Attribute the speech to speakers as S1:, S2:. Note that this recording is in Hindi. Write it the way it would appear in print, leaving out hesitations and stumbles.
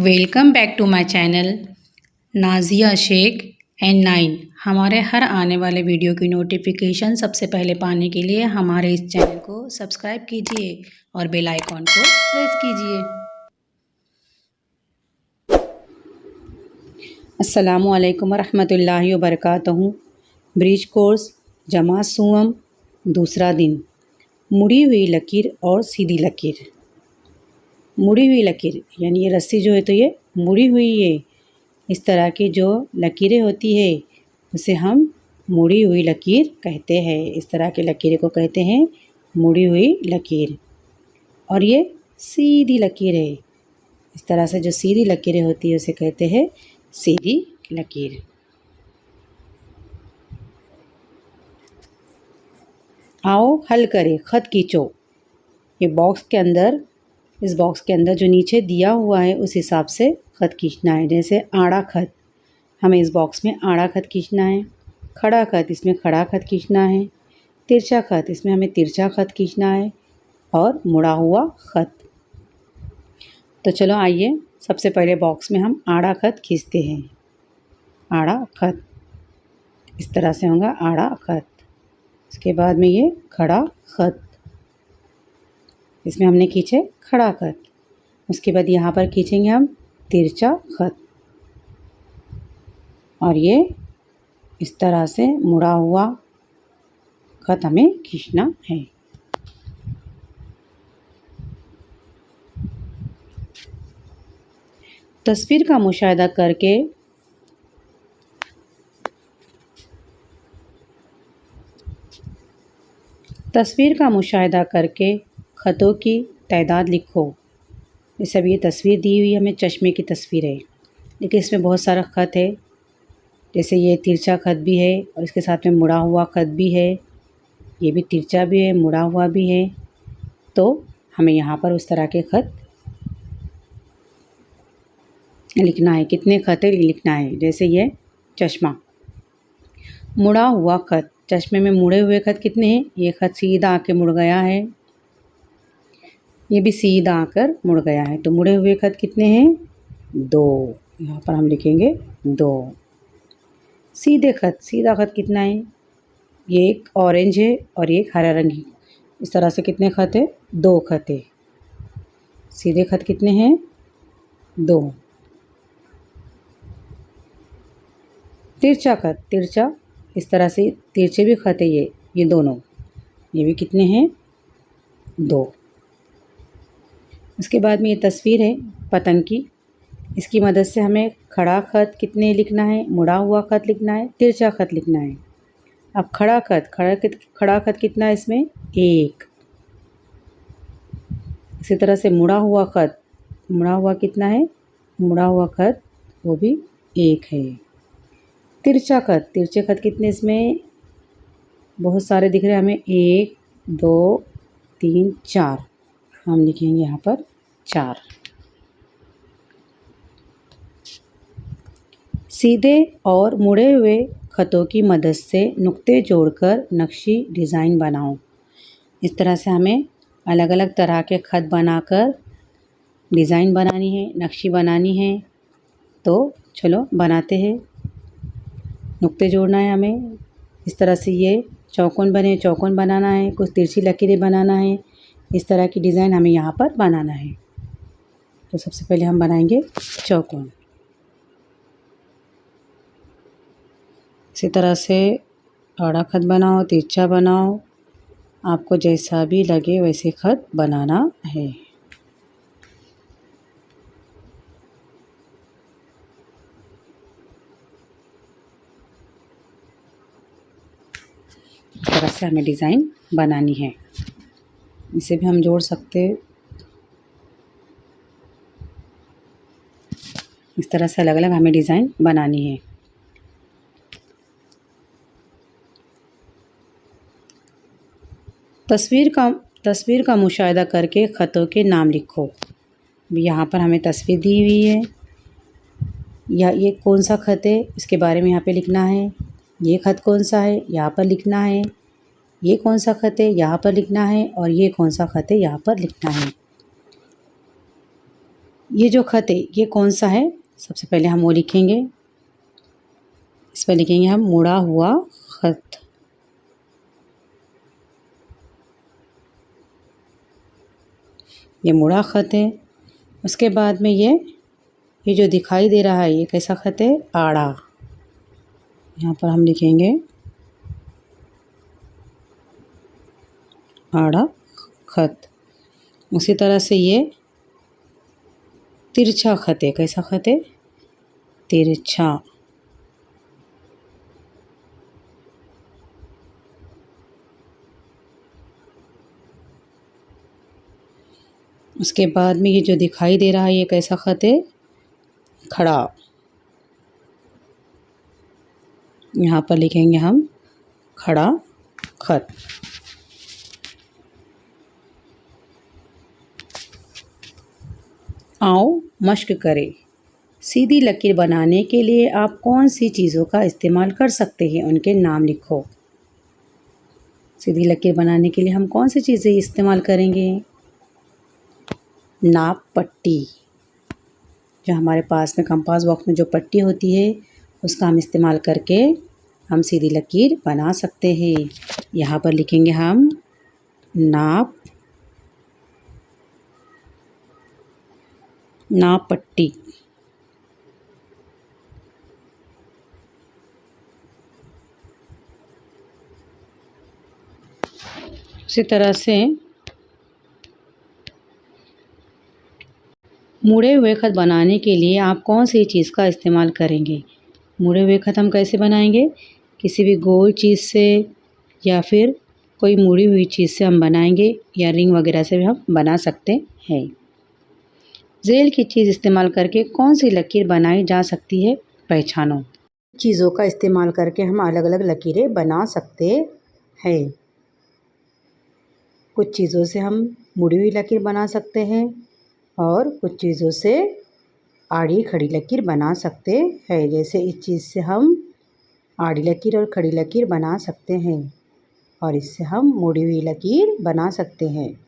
S1: Welcome back to my channel Nazia Shaikh and 9। हमारे हर आने वाले वीडियो की नोटिफिकेशन सबसे पहले पाने के लिए हमारे इस चैनल को सब्सक्राइब कीजिए और बेल आइकॉन को प्रेस कीजिए। अस्सलामु अलैकुम रहमतुल्लाहि व बरकातहू। ब्रिज कोर्स जमात सुअम दूसरा दिन। मुड़ी हुई लकीर और सीधी लकीर। मुड़ी हुई लकीर यानी ये रस्सी जो है तो ये मुड़ी हुई है। इस तरह की जो लकीरें होती है उसे हम मुड़ी हुई लकीर कहते हैं। इस तरह की लकीरें को कहते हैं मुड़ी हुई लकीर। और ये सीधी लकीर है। इस तरह से जो सीधी लकीरें होती है उसे कहते हैं सीधी लकीर। आओ हल करें, खत खींचो। ये बॉक्स के अंदर इस बॉक्स के अंदर जो नीचे दिया हुआ है उस हिसाब से खत खींचना है। जैसे आड़ा खत, हमें इस बॉक्स में आड़ा खत खींचना है। खड़ा खत, इसमें खड़ा खत खींचना है। तिरछा खत, इसमें हमें तिरछा खत खींचना है। और मुड़ा हुआ खत। तो चलो आइए सबसे पहले बॉक्स में हम आड़ा खत खींचते हैं। आड़ा खत इस तरह से होगा आड़ा खत। उसके बाद में ये खड़ा खत, इसमें हमने खींचे खड़ा खत। उसके बाद यहाँ पर खींचेंगे हम तिरछा खत। और ये इस तरह से मुड़ा हुआ खत हमें खींचना है। तस्वीर का मुशाहिदा करके खतों की तादाद लिखो। जैसे अब ये तस्वीर दी हुई हमें चश्मे की तस्वीर है, लेकिन इसमें बहुत सारा ख़त है। जैसे ये तिरछा ख़त भी है और इसके साथ में मुड़ा हुआ ख़त भी है। ये भी तिरछा भी है, मुड़ा हुआ भी है। तो हमें यहाँ पर उस तरह के ख़त लिखना है। कितने ख़त है लिखना है। जैसे ये चश्मा, मुड़ा हुआ ख़त। चश्मे में मुड़े हुए ख़त कितने हैं? ये ख़त सीधा आके मुड़ गया है, ये भी सीधा आकर मुड़ गया है। तो मुड़े हुए ख़त कितने हैं? 2। यहाँ पर हम लिखेंगे 2। सीधे ख़त, सीधा ख़त कितना है? ये एक ऑरेंज है और एक हरा रंग है। इस तरह से कितने ख़त है? 2 ख़त है। सीधे ख़त कितने हैं? 2। तिरछा ख़त, तिरछा इस तरह से तिरछे भी ख़त है ये दोनों। ये भी कितने हैं? 2। उसके बाद में ये तस्वीर है पतंग की। इसकी मदद से हमें खड़ा ख़त कितने लिखना है, मुड़ा हुआ ख़त लिखना है, तिरछा ख़त लिखना है। अब खड़ा ख़त कितना है इसमें? 1। इसी तरह से मुड़ा हुआ ख़त, मुड़ा हुआ कितना है? मुड़ा हुआ ख़त वो भी 1 है। तिरछा ख़त, तिरछे ख़त कितने इसमें? बहुत सारे दिख रहे हैं हमें। 1 2 3 4। हम लिखेंगे यहाँ पर 4। सीधे और मुड़े हुए ख़तों की मदद से नुक्ते जोड़कर नक्शी डिज़ाइन बनाओ। इस तरह से हमें अलग अलग तरह के ख़त बनाकर डिज़ाइन बनानी है, नक्शी बनानी है। तो चलो बनाते हैं। नुक्ते जोड़ना है हमें। इस तरह से ये चौकोन बने, चौकोन बनाना है। कुछ तिरछी लकीरें बनाना है। इस तरह की डिज़ाइन हमें यहाँ पर बनाना है। तो सबसे पहले हम बनाएंगे चौकोन। इसी तरह से आड़ा ख़त बनाओ, तिरछा बनाओ, आपको जैसा भी लगे वैसे ख़त बनाना है। इस तरह से हमें डिज़ाइन बनानी है। इसे भी हम जोड़ सकते हैं। इस तरह से अलग अलग हमें डिज़ाइन बनानी है। तस्वीर का मुशाहिदा करके ख़तों के नाम लिखो। यहाँ पर हमें तस्वीर दी हुई है। ये कौन सा ख़त है इसके बारे में यहाँ पे लिखना है। ये ख़त कौन सा है यहाँ पर लिखना है। ये कौन सा ख़त है यहाँ पर लिखना है। और ये कौन सा ख़त है यहाँ पर लिखना है। ये जो खत है ये कौन सा है? सबसे पहले हम वो लिखेंगे। इस पर लिखेंगे हम मुड़ा हुआ खत। ये मुड़ा खत है। उसके बाद में ये जो दिखाई दे रहा है ये कैसा खत है? आड़ा। यहाँ पर हम लिखेंगे आड़ा खत। उसी तरह से ये तिरछा खत है। कैसा खत है? तिरछा। उसके बाद में ये जो दिखाई दे रहा है ये कैसा खत है? खड़ा। यहाँ पर लिखेंगे हम खड़ा खत। आओ मश्क करें। सीधी लकीर बनाने के लिए आप कौन सी चीज़ों का इस्तेमाल कर सकते हैं? उनके नाम लिखो। सीधी लकीर बनाने के लिए हम कौन सी चीज़ें इस्तेमाल करेंगे? नाप पट्टी। जो हमारे पास में कंपास बॉक्स में जो पट्टी होती है उसका हम इस्तेमाल करके हम सीधी लकीर बना सकते हैं। यहाँ पर लिखेंगे हम नाप पट्टी। उसी तरह से मुड़े हुए खत बनाने के लिए आप कौन सी चीज़ का इस्तेमाल करेंगे? मुड़े हुए खत हम कैसे बनाएंगे? किसी भी गोल चीज़ से या फिर कोई मुड़ी हुई चीज़ से हम बनाएंगे या रिंग वगैरह से भी हम बना सकते हैं। जेल की चीज़ इस्तेमाल करके कौन सी लकीर बनाई जा सकती है? पहचानो। चीज़ों का इस्तेमाल करके हम अलग अलग लकीरें बना सकते हैं। कुछ चीज़ों से हम मुड़ी हुई लकीर बना सकते हैं और कुछ चीज़ों से आड़ी खड़ी लकीर बना सकते हैं। जैसे इस चीज़ से हम आड़ी लकीर और खड़ी लकीर बना सकते हैं और इससे हम मुड़ी हुई लकीर बना सकते हैं।